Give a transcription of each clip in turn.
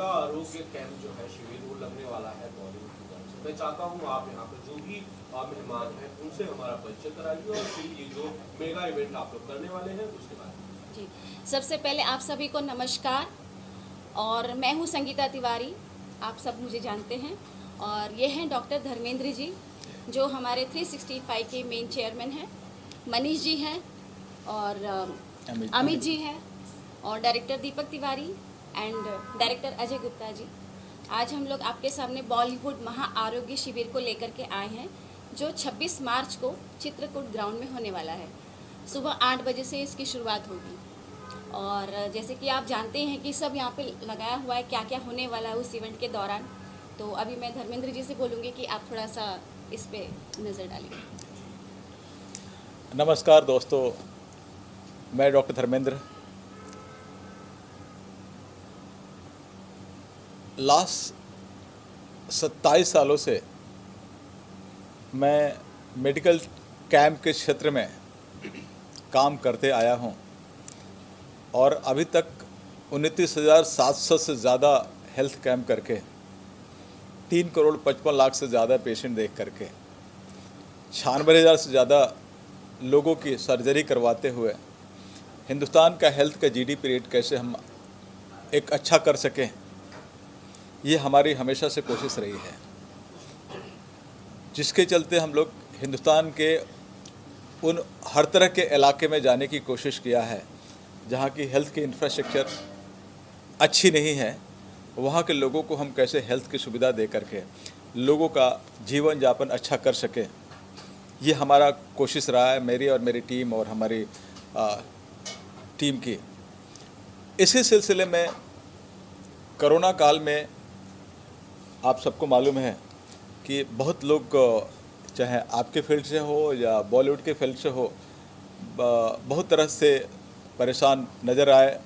Mega आरोग्य camp जो है शिविर वो लगने वाला है बॉलीवुड की तरफ से। मैं चाहता हूँ आप यहाँ पर जो भी मेहमान हैं उनसे हमारा परिचय कराइए और फिर ये जो मेगा इवेंट आप लोग करने वाले हैं उसके बारे में। जी, सबसे पहले आप सभी को नमस्कार। और मैं हूँ संगीता तिवारी, आप सब मुझे जानते हैं। और ये हैं डॉक्टर धर्मेंद्र जी, जो हमारे 365 के मेन चेयरमैन हैं। मनीष जी हैं और अमित जी हैं और director Deepak Tiwari and director Ajay Gupta ji. आज हम लोग आपके सामने बॉलीवुड महा आरोग्य शिविर को लेकर के आए हैं, जो 26 मार्च को चित्रकूट ग्राउंड में होने वाला है। सुबह 8 बजे से इसकी शुरुआत होगी। और जैसे कि आप जानते हैं कि सब यहाँ पे लगाया हुआ है क्या क्या होने वाला है उस इवेंट के दौरान। तो अभी मैं धर्मेंद्र जी से बोलूँगी कि आप थोड़ा सा इस पे नज़र डालिए। नमस्कार दोस्तों, मैं डॉक्टर धर्मेंद्र। लास्ट 27 सालों से मैं मेडिकल कैंप के क्षेत्र में काम करते आया हूं और अभी तक 29,700 से ज़्यादा हेल्थ कैंप करके 3 करोड़ 55 लाख से ज़्यादा पेशेंट देख करके 96,000 से ज़्यादा लोगों की सर्जरी करवाते हुए हिंदुस्तान का हेल्थ का जीडीपी रेट कैसे हम एक अच्छा कर सकें, ये हमारी हमेशा से कोशिश रही है, जिसके चलते हम लोग हिंदुस्तान के उन हर तरह के इलाके में जाने की कोशिश किया है जहाँ की हेल्थ की इंफ्रास्ट्रक्चर अच्छी नहीं है। वहाँ के लोगों को हम कैसे हेल्थ की सुविधा दे करके लोगों का जीवन यापन अच्छा कर सकें, ये हमारा कोशिश रहा है, मेरी और मेरी टीम और हमारी टीम की। इसी सिलसिले में कोरोना काल में आप सबको मालूम है कि बहुत लोग, चाहे आपके फील्ड से हो या बॉलीवुड के फील्ड से हो, बहुत तरह से परेशान नज़र आए।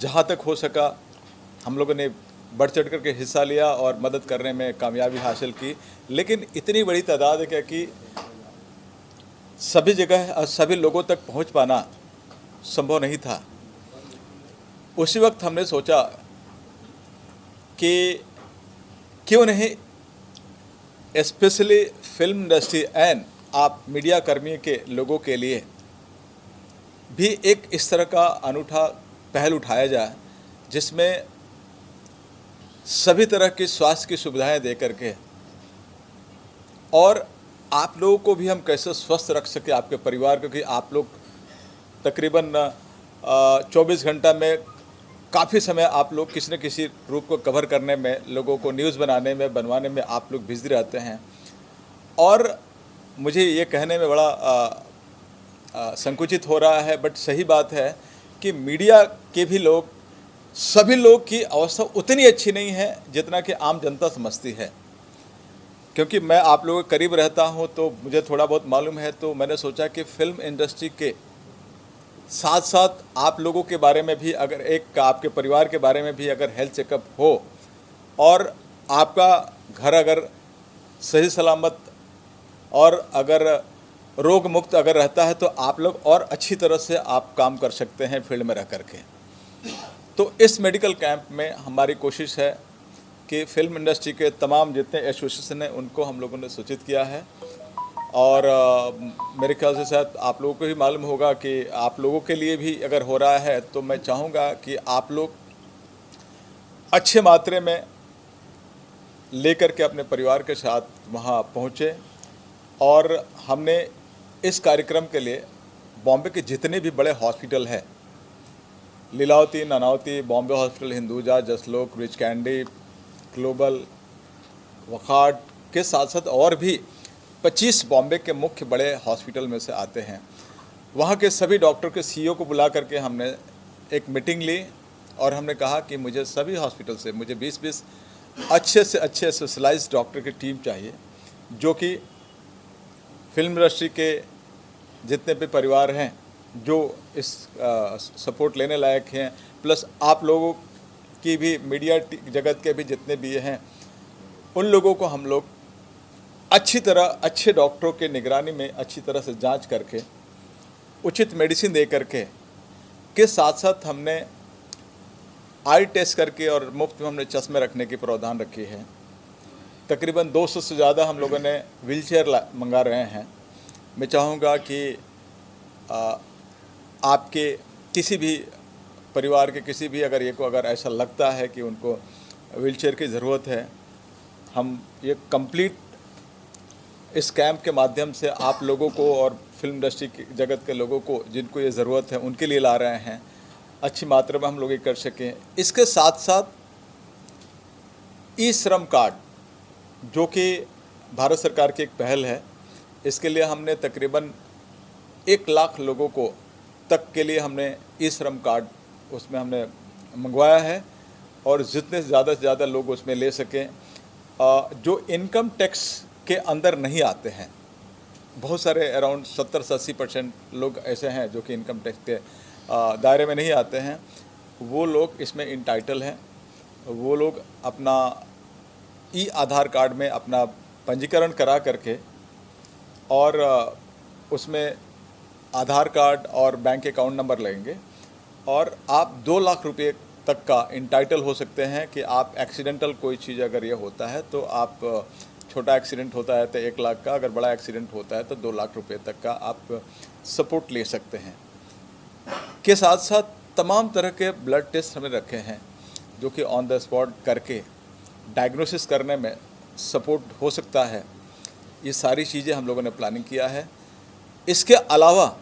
जहाँ तक हो सका हम लोगों ने बढ़ चढ़ कर के हिस्सा लिया और मदद करने में कामयाबी हासिल की, लेकिन इतनी बड़ी तादाद है क्या कि सभी जगह सभी लोगों तक पहुँच पाना संभव नहीं था। उसी वक्त हमने सोचा कि क्यों नहीं स्पेशली फिल्म इंडस्ट्री एंड आप मीडिया कर्मी के लोगों के लिए भी एक इस तरह का अनूठा पहल उठाया जाए, जिसमें सभी तरह की स्वास्थ्य की सुविधाएं दे करके और आप लोगों को भी हम कैसे स्वस्थ रख सके, आपके परिवार को, कि आप लोग तकरीबन 24 घंटा में काफ़ी समय आप लोग किसी न किसी रूप को कवर करने में, लोगों को न्यूज़ बनाने में, बनवाने में आप लोग बिजी रहते हैं। और मुझे ये कहने में बड़ा संकुचित हो रहा है, बट सही बात है कि मीडिया के भी लोग, सभी लोग की अवस्था उतनी अच्छी नहीं है जितना कि आम जनता समझती है। क्योंकि मैं आप लोगों के करीब रहता हूं तो मुझे थोड़ा बहुत मालूम है, तो मैंने सोचा कि फिल्म इंडस्ट्री के साथ साथ आप लोगों के बारे में भी, अगर एक आपके परिवार के बारे में भी अगर हेल्थ चेकअप हो और आपका घर अगर सही सलामत और अगर रोग मुक्त अगर रहता है, तो आप लोग और अच्छी तरह से आप काम कर सकते हैं फील्ड में रह करके। तो इस मेडिकल कैंप में हमारी कोशिश है कि फिल्म इंडस्ट्री के तमाम जितने एसोसिएशन हैं उनको हम लोगों ने सूचित किया है। और मेरे ख्याल से शायद आप लोगों को भी मालूम होगा कि आप लोगों के लिए भी अगर हो रहा है, तो मैं चाहूँगा कि आप लोग अच्छे मात्रा में लेकर के अपने परिवार के साथ वहाँ पहुँचे। और हमने इस कार्यक्रम के लिए बॉम्बे के जितने भी बड़े हॉस्पिटल हैं, Lilavati, Nanavati, Bombay hospital, Hinduja, Jaslok, Breach Candy, Global, Wockhardt के साथ साथ और भी 25 बॉम्बे के मुख्य बड़े हॉस्पिटल में से आते हैं। वहाँ के सभी डॉक्टर के सीईओ को बुला करके हमने एक मीटिंग ली और हमने कहा कि मुझे सभी हॉस्पिटल से मुझे 20-20 अच्छे से अच्छे स्पेशलाइज्ड डॉक्टर की टीम चाहिए, जो कि फिल्म इंडस्ट्री के जितने भी परिवार हैं जो इस सपोर्ट लेने लायक हैं, प्लस आप लोगों की भी, मीडिया जगत के भी जितने भी हैं, उन लोगों को हम लोग अच्छी तरह अच्छे डॉक्टरों के निगरानी में अच्छी तरह से जांच करके उचित मेडिसिन दे करके के साथ साथ हमने आई टेस्ट करके और मुफ्त में हमने चश्मे रखने की प्रावधान रखी है। तकरीबन 200 से ज़्यादा हम लोगों ने व्हीलचेयर मंगा रहे हैं। मैं चाहूँगा कि आपके किसी भी परिवार के किसी भी अगर ऐसा लगता है कि उनको व्हीलचेयर की ज़रूरत है, हम ये कंप्लीट इस कैंप के माध्यम से आप लोगों को और फिल्म इंडस्ट्री की जगत के लोगों को जिनको ये ज़रूरत है उनके लिए ला रहे हैं, अच्छी मात्रा में हम लोग ये कर सकें। इसके साथ साथ ई श्रम कार्ड जो कि भारत सरकार की एक पहल है, इसके लिए हमने तकरीबन 1 लाख लोगों को तक के लिए हमने ई श्रम कार्ड उसमें हमने मंगवाया है और जितने ज़्यादा से ज़्यादा लोग उसमें ले सकें जो इनकम टैक्स के अंदर नहीं आते हैं। बहुत सारे अराउंड 70 से 80% लोग ऐसे हैं जो कि इनकम टैक्स के दायरे में नहीं आते हैं, वो लोग इसमें इंटाइटल हैं। वो लोग अपना ई आधार कार्ड में अपना पंजीकरण करा करके और उसमें आधार कार्ड और बैंक अकाउंट नंबर लगेंगे और आप 2 लाख रुपए तक का इंटाइटल हो सकते हैं कि आप एक्सीडेंटल कोई चीज़ अगर ये होता है तो आप छोटा एक्सीडेंट होता है तो 1 लाख का, अगर बड़ा एक्सीडेंट होता है तो 2 लाख रुपए तक का आप सपोर्ट ले सकते हैं। के साथ साथ तमाम तरह के ब्लड टेस्ट हमने रखे हैं जो कि ऑन द स्पॉट करके डायग्नोसिस करने में सपोर्ट हो सकता है। ये सारी चीज़ें हम लोगों ने प्लानिंग किया है। इसके अलावा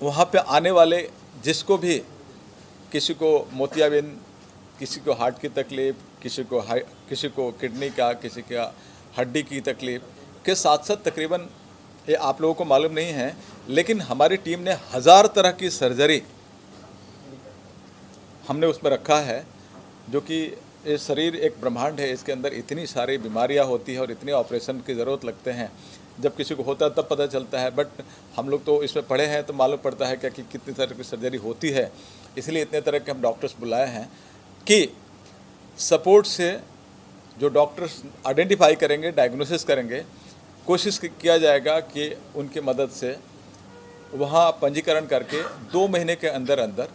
वहाँ पे आने वाले जिसको भी, किसी को मोतियाबिंद, किसी को हार्ट की तकलीफ़, किसी को किडनी का, किसी का हड्डी की तकलीफ़ के साथ साथ तकरीबन ये आप लोगों को मालूम नहीं है लेकिन हमारी टीम ने 1000 तरह की सर्जरी हमने उसमें रखा है, जो कि ये शरीर एक ब्रह्मांड है, इसके अंदर इतनी सारी बीमारियां होती है और इतने ऑपरेशन की ज़रूरत लगते हैं। जब किसी को होता है तब पता चलता है, बट हम लोग तो इसमें पढ़े हैं तो मालूम पड़ता है क्या कि कितनी तरह की सर्जरी होती है। इसलिए इतने तरह के हम डॉक्टर्स बुलाए हैं कि सपोर्ट से जो डॉक्टर्स आइडेंटिफाई करेंगे, डायग्नोसिस करेंगे, कोशिश किया जाएगा कि उनकी मदद से वहाँ पंजीकरण करके 2 महीने के अंदर अंदर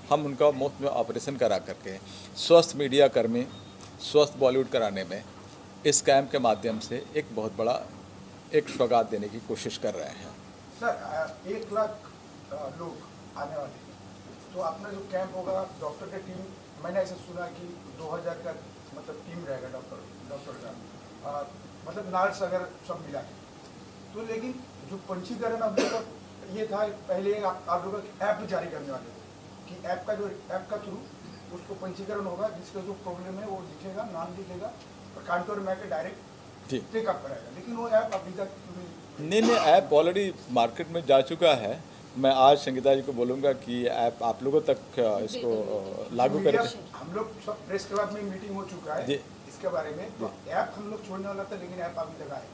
हम उनका मुफ्त में ऑपरेशन करा करके स्वस्थ मीडिया कर्मी, स्वस्थ बॉलीवुड कराने में इस कैंप के माध्यम से एक बहुत बड़ा एक सौगात देने की कोशिश कर रहे हैं। सर 1 लाख लोग आने वाले हैं, तो अपना जो कैंप होगा डॉक्टर की टीम, मैंने ऐसा सुना कि 2000 का मतलब टीम रहेगा डॉक्टर का, मतलब नर्स अगर सब मिला के, तो लेकिन जो पंजीकरण अब लोग ये था पहले आप लोग ऐप जारी करने वाले थे कि ऐप का थ्रू उसको पंजीकरण होगा, जिसका जो प्रॉब्लम है वो लिखेगा, नाम लिखेगा और काउंटर में आके डायरेक्ट टेकअप कराएगा, लेकिन वो ऐप अभी तक नहीं, ऐप ऑलरेडी मार्केट में जा चुका है। मैं आज संगीता जी को बोलूँगा कि ऐप आप लोगों तक इसको लागू करके, हम लोग सब प्रेस क्लब में मीटिंग हो चुका है इसके बारे में, तो ऐप हम लोग छोड़ने वाला था लेकिन ऐप अभी तक आए।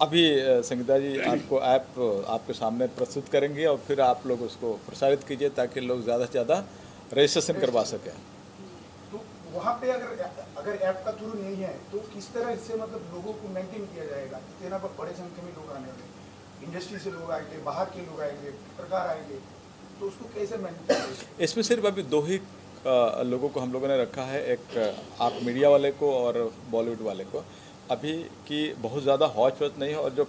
अभी संगीता जी आपको ऐप आपके सामने प्रस्तुत करेंगे और फिर आप लोग उसको प्रसारित कीजिए ताकि लोग ज़्यादा से ज़्यादा रजिस्ट्रेशन करवा सकें। तो वहाँ पे अगर ऐप का थ्रू नहीं है तो किस तरह इससे मतलब लोगों को मेंटेन किया जाएगा? इतना बड़े संख्या में लोग आने वाले, इंडस्ट्री से लोग आएंगे, बाहर के लोग आएंगे, पत्रकार आएंगे, तो उसको कैसे मेंटेन करेंगे? इसमें सिर्फ अभी 2 ही लोगों को हम लोगों ने रखा है, एक आप मीडिया वाले को और बॉलीवुड वाले को, अभी की बहुत ज़्यादा हौच वच नहीं हो और जो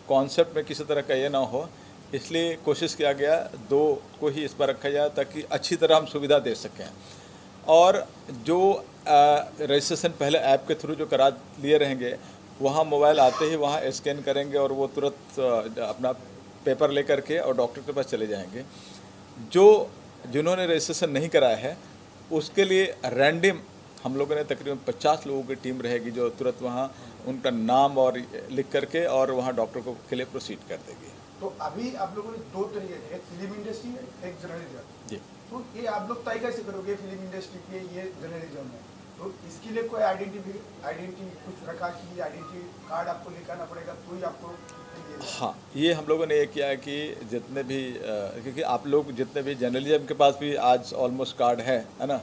कॉन्सेप्ट में किसी तरह का ये ना हो, इसलिए कोशिश किया गया 2 को ही इस पर रखा जाए ताकि अच्छी तरह हम सुविधा दे सकें। और जो रजिस्ट्रेशन पहले ऐप के थ्रू जो करा लिए रहेंगे, वहाँ मोबाइल आते ही वहाँ स्कैन करेंगे और वो तुरंत अपना पेपर लेकर के और डॉक्टर के पास चले जाएंगे। जिन्होंने रजिस्ट्रेशन नहीं कराया है उसके लिए रैंडम हम लोगों ने तकरीबन 50 लोगों की टीम रहेगी जो तुरंत वहाँ उनका नाम और लिख करके और वहाँ डॉक्टर को के लिए प्रोसीड कर देगी। तो अभी आप लोगों ने 2 तरीके, एक फिल्म इंडस्ट्री है, एक जर्नलिज्म जी, तो ये आप लोग तय कैसे करोगे फिल्म इंडस्ट्री के, ये जर्नलिज्म है, तो इसके लिए कोई आइडेंटिटी कुछ रखा कि आइडेंटिटी कार्ड आपको लेकर पड़ेगा तो ही आपको? हाँ, ये हम लोगों ने ये किया है कि जितने भी क्योंकि आप लोग जितने भी जर्नलिज्म के पास भी आज ऑलमोस्ट कार्ड है ना,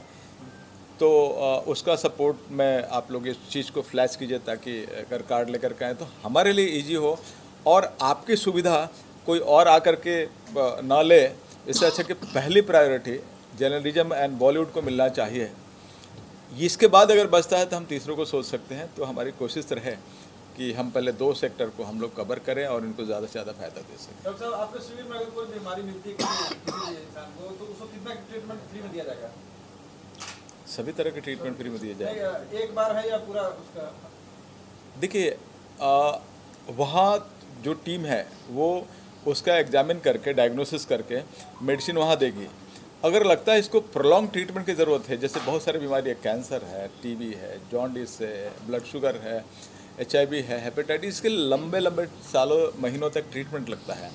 तो उसका सपोर्ट में आप लोग इस चीज़ को फ्लैश कीजिए ताकि अगर कार्ड लेकर के आए तो हमारे लिए इजी हो और आपकी सुविधा कोई और आकर के ना ले। इससे अच्छा कि पहली प्रायोरिटी जर्नलिज्म एंड बॉलीवुड को मिलना चाहिए। इसके बाद अगर बचता है तो हम तीसरों को सोच सकते हैं। तो हमारी कोशिश रहे कि हम पहले 2 सेक्टर को हम लोग कवर करें और इनको ज़्यादा से ज़्यादा फायदा दे सकें। डॉक्टर साहब, आपके शिविर में अगर कोई बीमारी मिलती है किसी इंसान को, तो उसको कितना ट्रीटमेंट फ्री में दिया जाएगा? सभी तरह के ट्रीटमेंट फ्री में दिए जाएंगे। एक बार है या पूरा उसका? देखिए, वहाँ जो टीम है वो उसका एग्जामिन करके, डायग्नोसिस करके मेडिसिन वहाँ देगी। अगर लगता है इसको प्रोलॉन्ग ट्रीटमेंट की ज़रूरत है, जैसे बहुत सारी बीमारी है, कैंसर है, टीबी है, जॉन्डिस है, ब्लड शुगर है, HIV है, हेपेटाइटिस, के लंबे लंबे सालों महीनों तक ट्रीटमेंट लगता है,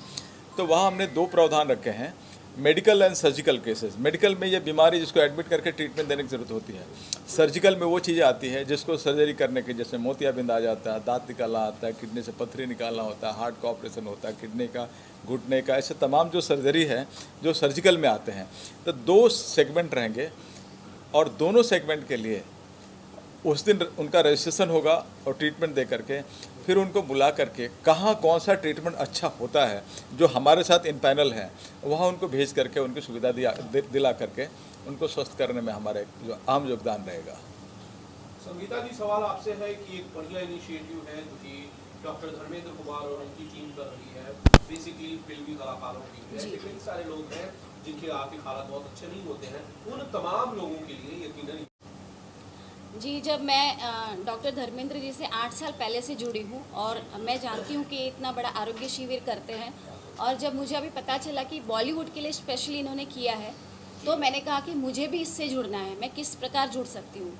तो वहाँ हमने 2 प्रावधान रखे हैं, medical and surgical cases. Medical में ये बीमारी जिसको एडमिट करके ट्रीटमेंट देने की ज़रूरत होती है। सर्जिकल में वो चीज़ें आती है जिसको सर्जरी करने के, जैसे मोतियाबिंद आ जाता है, दांत निकालना आता है, किडनी से पत्थरी निकालना होता है, हार्ट का ऑपरेशन होता है, किडनी का, घुटने का, ऐसे तमाम जो सर्जरी है जो सर्जिकल में आते हैं। तो 2 सेगमेंट रहेंगे और दोनों सेगमेंट के लिए उस दिन उनका रजिस्ट्रेशन होगा और ट्रीटमेंट दे करके फिर उनको बुला करके कहाँ कौन सा ट्रीटमेंट अच्छा होता है जो हमारे साथ इन पैनल है, वहाँ उनको भेज करके उनकी सुविधा दिला करके उनको स्वस्थ करने में हमारा एक जो अहम योगदान रहेगा। संगीता जी, सवाल आपसे है कि एक बढ़िया इनिशिएटिव है जो कि डॉक्टर धर्मेंद्र कुमार और उनकी टीम कर रही है, बेसिकली फिल्मी कलाकारों की ऐसे कई सारे लोग हैं जिनके आर्थिक हालात बहुत अच्छे नहीं होते हैं, उन तमाम लोगों के लिए यकीनन। जी, जब मैं डॉक्टर धर्मेंद्र जी से 8 साल पहले से जुड़ी हूँ और मैं जानती हूँ कि इतना बड़ा आरोग्य शिविर करते हैं, और जब मुझे अभी पता चला कि बॉलीवुड के लिए स्पेशली इन्होंने किया है, तो मैंने कहा कि मुझे भी इससे जुड़ना है, मैं किस प्रकार जुड़ सकती हूँ।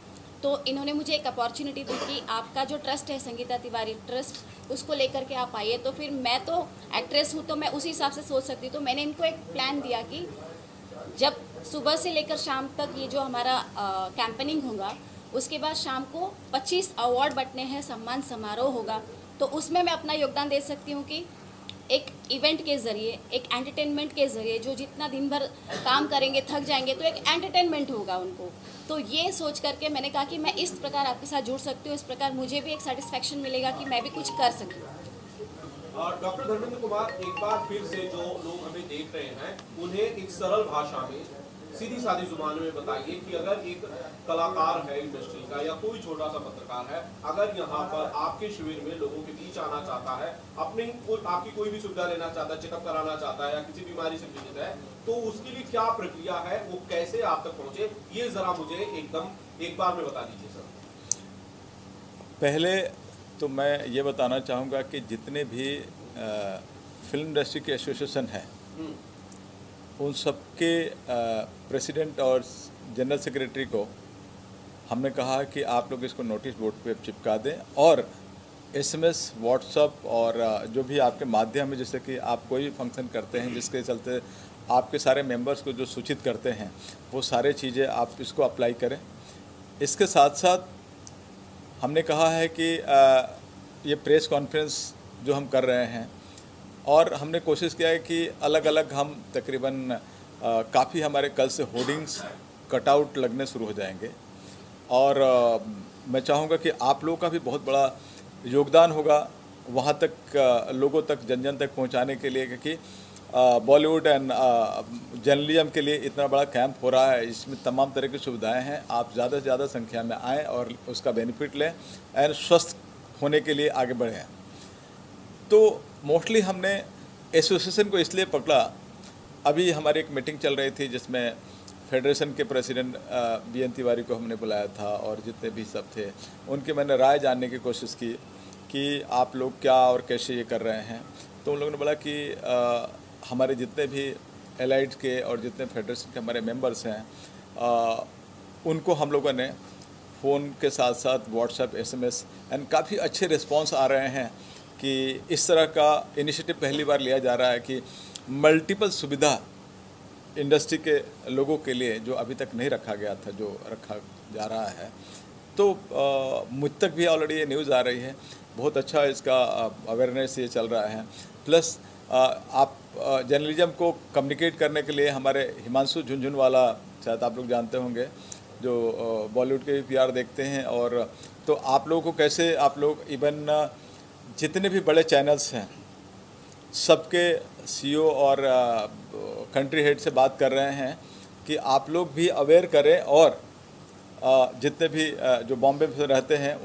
तो इन्होंने मुझे एक अपॉर्चुनिटी दी कि आपका जो ट्रस्ट है संगीता तिवारी ट्रस्ट, उसको लेकर के आप आइए। तो फिर मैं तो एक्ट्रेस हूँ तो मैं उसी हिसाब से सोच सकती हूँ। तो मैंने इनको एक प्लान दिया कि जब सुबह से लेकर शाम तक ये जो हमारा कैंपेनिंग होगा, उसके बाद शाम को 25 अवार्ड बंटने हैं, सम्मान समारोह होगा, तो उसमें मैं अपना योगदान दे सकती हूँ कि एक इवेंट के ज़रिए, एक एंटरटेनमेंट के ज़रिए, जो जितना दिन भर काम करेंगे थक जाएंगे तो एक एंटरटेनमेंट होगा उनको। तो ये सोच करके मैंने कहा कि मैं इस प्रकार आपके साथ जुड़ सकती हूँ, इस प्रकार मुझे भी एक सेटिस्फेक्शन मिलेगा कि मैं भी कुछ कर सकूँ। डॉक्टर धर्मेंद्र कुमार, एक बार फिर से जो लोग हमें देख रहे हैं उन्हें एक सरल भाषा में, सीधी सादी जुबान में बताइए कि अगर एक कलाकार है इंडस्ट्री का या कोई छोटा सा पत्रकार है, अगर यहाँ पर आपके शिविर में लोगों के बीच आना चाहता है, आपकी कोई भी सुविधा लेना चाहता है, चेकअप कराना चाहता है या किसी बीमारी से पीड़ित है, तो उसके लिए क्या प्रक्रिया है, वो कैसे आप तक पहुँचे, ये जरा मुझे एक बार में बता दीजिए सर। पहले तो मैं ये बताना चाहूँगा कि जितने भी फिल्म इंडस्ट्री के एसोसिएशन हैं, उन सबके प्रेसिडेंट और जनरल सेक्रेटरी को हमने कहा कि आप लोग इसको नोटिस बोर्ड पे चिपका दें और SMS, व्हाट्सअप और जो भी आपके माध्यम है, जैसे कि आप कोई भी फंक्शन करते हैं जिसके चलते आपके सारे मेंबर्स को जो सूचित करते हैं, वो सारे चीज़ें आप इसको अप्लाई करें। इसके साथ साथ हमने कहा है कि ये प्रेस कॉन्फ्रेंस जो हम कर रहे हैं, और हमने कोशिश किया है कि अलग अलग हम तकरीबन काफ़ी हमारे कल से होर्डिंग्स कटआउट लगने शुरू हो जाएंगे, और मैं चाहूँगा कि आप लोगों का भी बहुत बड़ा योगदान होगा वहाँ तक, लोगों तक, जन जन तक पहुँचाने के लिए, क्योंकि बॉलीवुड एंड जर्नलिज्म के लिए इतना बड़ा कैंप हो रहा है, इसमें तमाम तरह की सुविधाएं हैं। आप ज़्यादा से ज़्यादा संख्या में आएँ और उसका बेनिफिट लें एंड स्वस्थ होने के लिए आगे बढ़ें। तो मोस्टली हमने एसोसिएशन को इसलिए पकड़ा, अभी हमारी एक मीटिंग चल रही थी जिसमें फेडरेशन के प्रेसिडेंट BN तिवारी को हमने बुलाया था और जितने भी सब थे उनकी मैंने राय जानने की कोशिश की कि आप लोग क्या और कैसे ये कर रहे हैं। तो उन लोगों ने बोला कि हमारे जितने भी एलाइड के और जितने फेडरेशन के हमारे मेंबर्स हैं, उनको हम लोगों ने फ़ोन के साथ साथ व्हाट्सएप, SMS एंड काफ़ी अच्छे रिस्पांस आ रहे हैं कि इस तरह का इनिशिएटिव पहली बार लिया जा रहा है कि मल्टीपल सुविधा इंडस्ट्री के लोगों के लिए जो अभी तक नहीं रखा गया था, जो रखा जा रहा है। तो मुझ तक भी ऑलरेडी ये न्यूज़ आ रही है, बहुत अच्छा इसका अवेयरनेस ये चल रहा है। प्लस आप जर्नलिज्म को कम्युनिकेट करने के लिए हमारे हिमांशु झुनझुनवाला, शायद आप लोग जानते होंगे, जो बॉलीवुड के भी PR देखते हैं, और तो आप लोगों को कैसे आप लोग इवन जितने भी बड़े चैनल्स हैं सबके CEO और कंट्री हेड से बात कर रहे हैं कि आप लोग भी अवेयर करें और जितने भी जो बॉम्बे में रहते हैं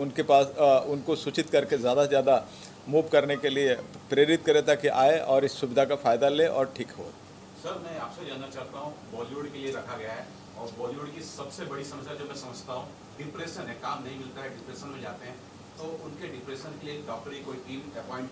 उनके पास उनको सूचित करके ज़्यादा से ज़्यादा मूव करने के लिए प्रेरित करें ताकि आए और इस सुविधा का फ़ायदा ले और ठीक हो। सर, मैं आपसे जानना चाहता हूँ, बॉलीवुड के लिए रखा गया है और बॉलीवुड की सबसे बड़ी समस्या जो मैं समझता हूँ डिप्रेशन है, काम नहीं मिलता है, डिप्रेशन में जाते हैं, तो उनके डिप्रेशन के लिए डॉक्टरी कोई टीम अपॉइंट